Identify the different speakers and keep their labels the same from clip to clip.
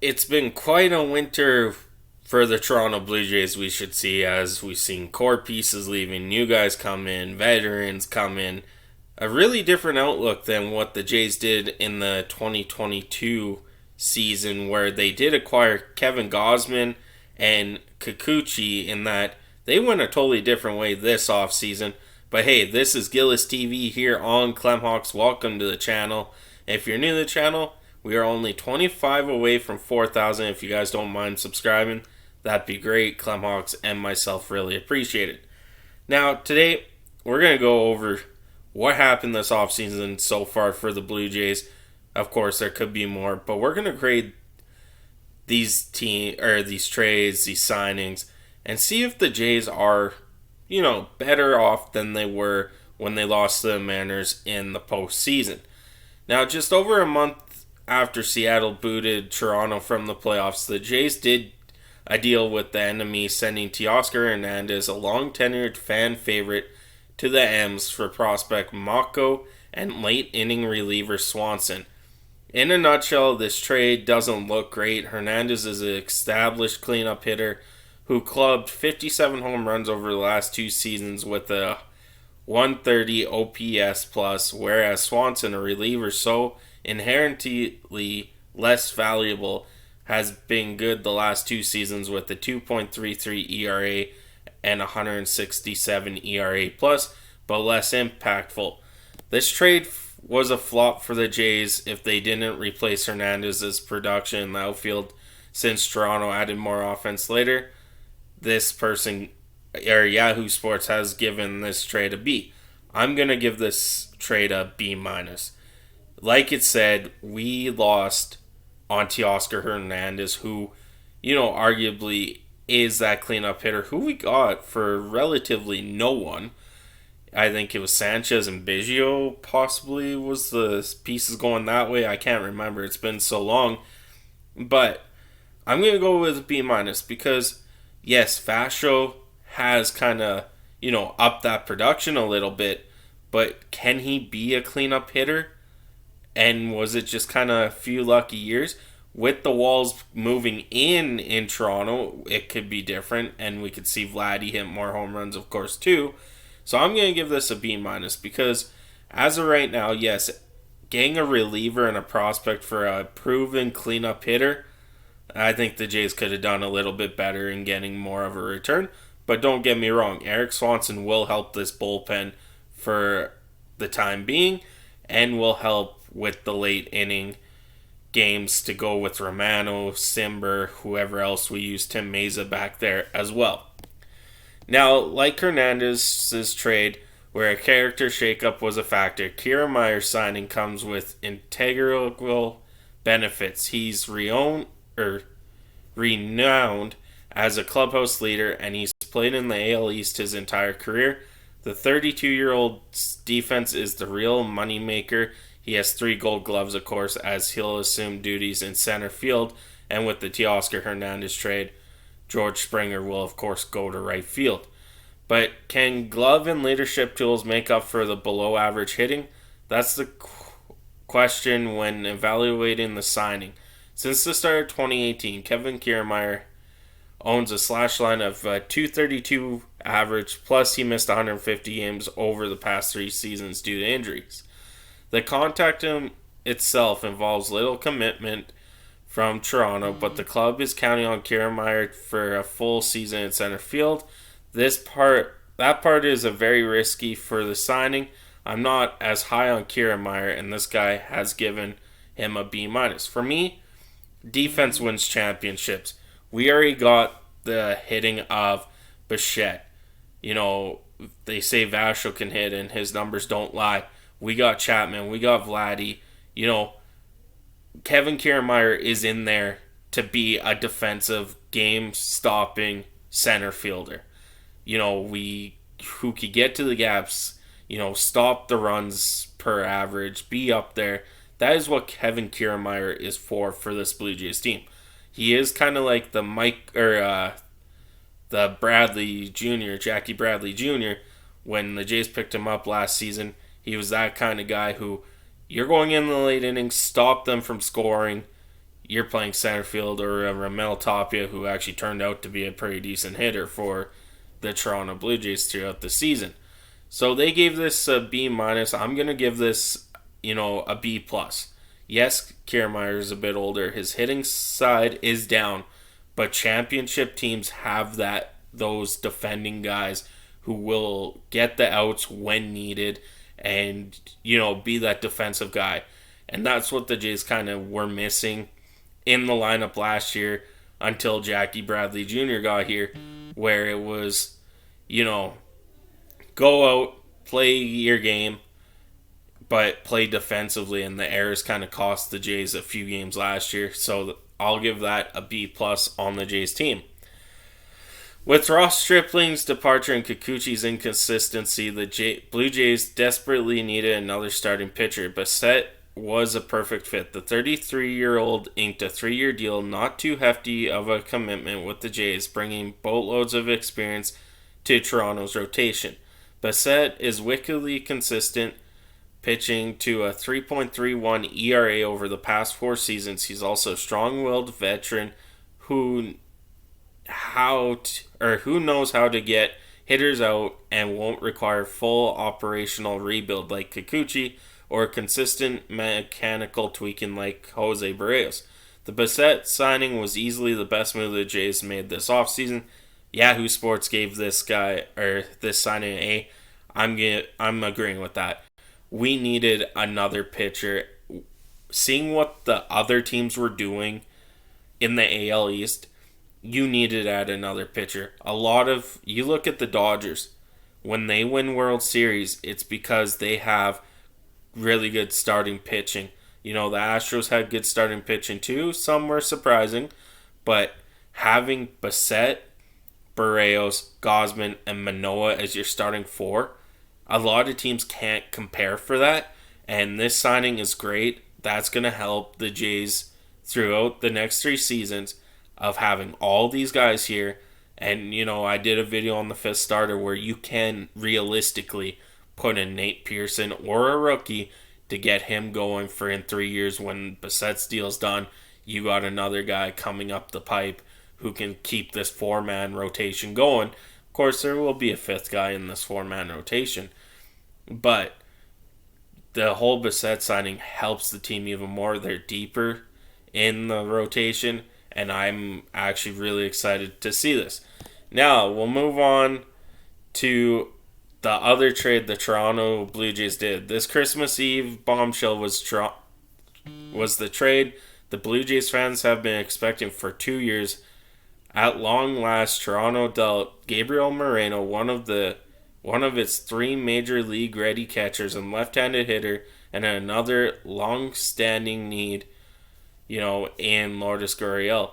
Speaker 1: it's been quite a winter for the Toronto Blue Jays, we should see, as we've seen core pieces leaving, new guys come in, veterans come in. A really different outlook than what the Jays did in the 2022 season, where they did acquire Kevin Gausman and Kikuchi, in that they went a totally different way this offseason. But hey, this is Gillis TV here on Clemhawks. Welcome to the channel. If you're new to the channel, we are only 25 away from 4,000. If you guys don't mind subscribing, that'd be great. Clemhawks and myself really appreciate it. Now, today, we're going to go over what happened this offseason so far for the Blue Jays. Of course, there could be more, but we're going to grade these trades, these signings, and see if the Jays are, better off than they were when they lost to the Mariners in the postseason. Now, just over a month after Seattle booted Toronto from the playoffs, the Jays did a deal with the enemy, sending Teoscar Hernandez, a long-tenured fan favorite, to the M's for prospect Mako and late-inning reliever Swanson. In a nutshell, this trade doesn't look great. Hernandez is an established cleanup hitter who clubbed 57 home runs over the last two seasons with a 130 OPS plus, whereas Swanson, a reliever so inherently less valuable, has been good the last two seasons with a 2.33 ERA and 167 ERA plus, but less impactful. This trade was a flop for the Jays if they didn't replace Hernandez's production in the outfield, since Toronto added more offense later. Yahoo Sports has given this trade a B. I'm going to give this trade a B-. Like it said, we lost on Teoscar Hernandez, who, arguably is that cleanup hitter who we got for relatively no one. I think it was Sanchez and Biggio possibly was the pieces going that way. I can't remember. It's been so long. But I'm going to go with B- because, yes, Varsho has kind of, upped that production a little bit. But can he be a cleanup hitter? And was it just kind of a few lucky years? With the walls moving in Toronto, it could be different, and we could see Vladdy hit more home runs, of course, too. So I'm going to give this a B- because as of right now, yes, getting a reliever and a prospect for a proven cleanup hitter, I think the Jays could have done a little bit better in getting more of a return. But don't get me wrong, Eric Swanson will help this bullpen for the time being, and will help with the late inning games to go with Romano, Simber, whoever else we use, Tim Meza back there as well. Now, like Hernandez's trade, where a character shakeup was a factor, Kira Meyer's signing comes with integral benefits. He's renowned as a clubhouse leader, and he's played in the AL East his entire career. The 32-year-old's defense is the real moneymaker. He has 3 gold gloves, of course, as he'll assume duties in center field. And with the Teoscar Hernandez trade, George Springer will, of course, go to right field. But can glove and leadership tools make up for the below-average hitting? That's the question when evaluating the signing. Since the start of 2018, Kevin Kiermaier owns a slash line of 232 average, plus he missed 150 games over the past 3 seasons due to injuries. The contract itself involves little commitment from Toronto, but the club is counting on Kiermaier for a full season in center field. That part is a very risky for the signing. I'm not as high on Kiermaier, and this guy has given him a B-. For me, defense wins championships. We already got the hitting of Bessette. They say Varsho can hit, and his numbers don't lie. We got Chapman. We got Vladdy. Kevin Kiermaier is in there to be a defensive, game-stopping center fielder. Who could get to the gaps, stop the runs per average, be up there. That is what Kevin Kiermaier is for this Blue Jays team. He is kind of like the Bradley Jr., Jackie Bradley Jr., when the Jays picked him up last season. He was that kind of guy who, you're going in the late innings, stop them from scoring, you're playing center field, or a Ramel Tapia, who actually turned out to be a pretty decent hitter for the Toronto Blue Jays throughout the season. So they gave this a B minus. I'm gonna give this, a B plus. Yes, Kiermaier is a bit older. His hitting side is down, but championship teams have those defending guys who will get the outs when needed and, be that defensive guy. And that's what the Jays kind of were missing in the lineup last year until Jackie Bradley Jr. got here, where it was, go out, play your game, but play defensively, and the errors kind of cost the Jays a few games last year. So I'll give that a B plus on the Jays team. With Ross Stripling's departure and Kikuchi's inconsistency, the Blue Jays desperately needed another starting pitcher. Bessette was a perfect fit. The 33-year-old inked a 3-year deal, not too hefty of a commitment with the Jays, bringing boatloads of experience to Toronto's rotation. Bessette is wickedly consistent, pitching to a 3.31 ERA over the past 4 seasons. He's also a strong-willed veteran who knows how to get hitters out and won't require full operational rebuild like Kikuchi or consistent mechanical tweaking like Jose Barrios. The Bessette signing was easily the best move the Jays made this offseason. Yahoo Sports gave this signing an A. I'm agreeing with that. We needed another pitcher. Seeing what the other teams were doing in the AL East, you needed to add another pitcher. You look at the Dodgers, when they win World Series, it's because they have really good starting pitching. The Astros had good starting pitching too. Some were surprising, but having Bessette, Barrios, Gausman, and Manoah as your starting 4, a lot of teams can't compare for that, and this signing is great. That's going to help the Jays throughout the next 3 seasons of having all these guys here. And, I did a video on the 5th starter where you can realistically put in Nate Pearson or a rookie to get him going for in 3 years. When Bessette's deal's done, you got another guy coming up the pipe who can keep this 4-man rotation going. Of course, there will be a 5th guy in this 4-man rotation, but the whole Bessette signing helps the team even more. They're deeper in the rotation, and I'm actually really excited to see this. Now, we'll move on to the other trade the Toronto Blue Jays did. This Christmas Eve bombshell was the trade the Blue Jays fans have been expecting for 2 years. At long last, Toronto dealt Gabriel Moreno, one of its 3 major league ready catchers and left-handed hitter, and another long-standing need, in Lourdes Gurriel.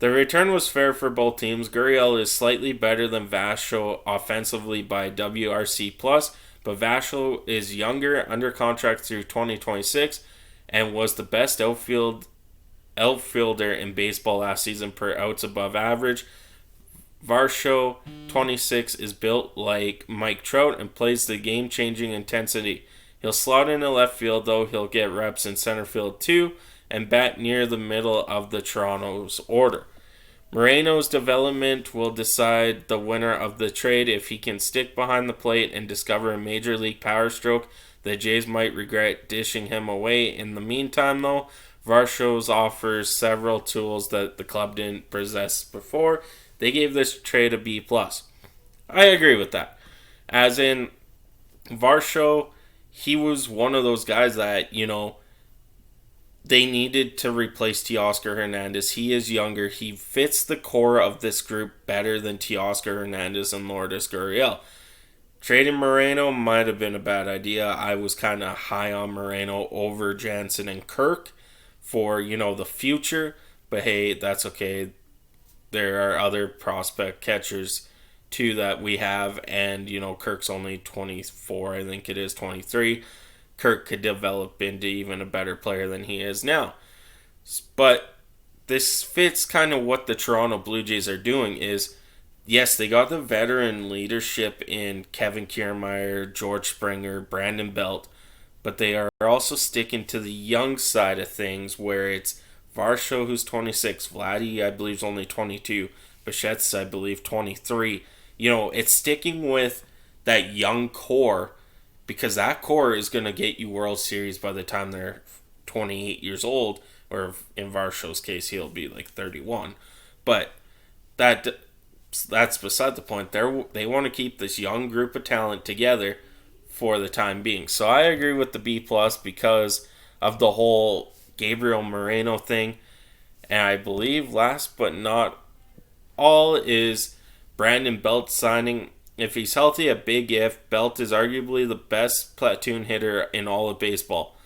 Speaker 1: The return was fair for both teams. Gurriel is slightly better than Varsho offensively by WRC+, but Varsho is younger, under contract through 2026, and was the best outfielder in baseball last season per outs above average. Varsho, 26, is built like Mike Trout and plays the game-changing intensity. He'll slot into left field, though he'll get reps in center field too, and bat near the middle of the Toronto's order. Moreno's development will decide the winner of the trade. If he can stick behind the plate and discover a major league power stroke, the Jays might regret dishing him away. In the meantime, though, Varsho offers several tools that the club didn't possess before. They gave this trade a B+. I agree with that. As in, Varsho, he was one of those guys that, they needed to replace Teoscar Hernandez. He is younger. He fits the core of this group better than Teoscar Hernandez and Lourdes Gurriel. Trading Moreno might have been a bad idea. I was kind of high on Moreno over Jansen and Kirk for, the future. But hey, that's okay. There are other prospect catchers too that we have. And, Kirk's only 24, I think it is 23. Kirk could develop into even a better player than he is now. But this fits kind of what the Toronto Blue Jays are doing is, yes, they got the veteran leadership in Kevin Kiermaier, George Springer, Brandon Belt, but they are also sticking to the young side of things where it's Varsho, who's 26. Vladdy, I believe, is only 22. Bessette's, I believe, 23. It's sticking with that young core because that core is going to get you World Series by the time they're 28 years old, or in Varsho's case, he'll be like 31. But that's beside the point. They want to keep this young group of talent together for the time being. So I agree with the B plus because of the whole Gabriel Moreno thing. And I believe last but not all is Brandon Belt signing. If he's healthy, a big if. Belt is arguably the best platoon hitter in all of baseball.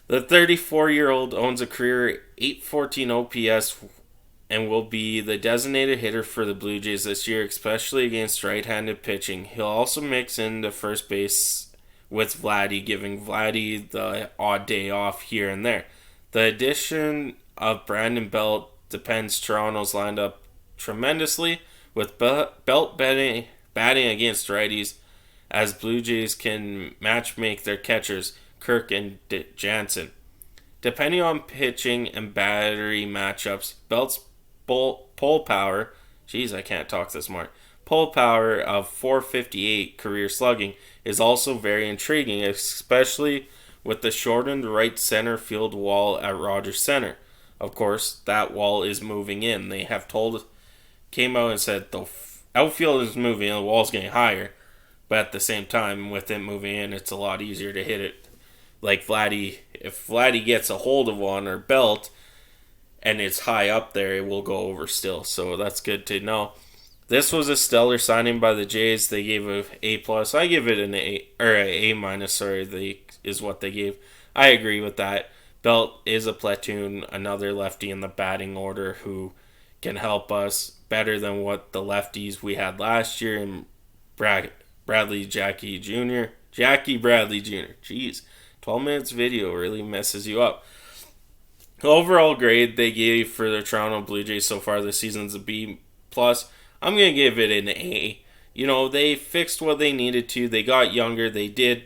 Speaker 1: The 34-year-old owns a career 814 OPS and will be the designated hitter for the Blue Jays this year, especially against right-handed pitching. He'll also mix in the first base with Vladdy, giving Vladdy the odd day off here and there. The addition of Brandon Belt depends Toronto's lined up tremendously, with Belt batting against righties, as Blue Jays can match-make their catchers, Kirk and Jansen. Depending on pitching and battery matchups, Belt's pull power, I can't talk this smart, pull power of 458 career slugging is also very intriguing, especially with the shortened right center field wall at Rogers Center. Of course, that wall is moving in. They have came out and said the outfield is moving and the wall's getting higher, but at the same time, with it moving in, it's a lot easier to hit it. Like Vladdy, if Vladdy gets a hold of one or Belt and it's high up there, it will go over still. So that's good to know. This was a stellar signing by the Jays. They gave a A plus. I give it an A or a minus. Sorry, is what they gave. I agree with that. Belt is a platoon, another lefty in the batting order who can help us better than what the lefties we had last year in Jackie Bradley Jr. Jeez, 12 minutes video really messes you up. Overall grade they gave for the Toronto Blue Jays so far this season is a B plus. I'm gonna give it an A. They fixed what they needed to. They got younger. They did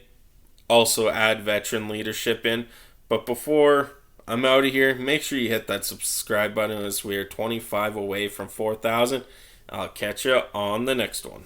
Speaker 1: also add veteran leadership in. But before I'm out of here, make sure you hit that subscribe button as we are 25 away from 4,000. I'll catch you on the next one.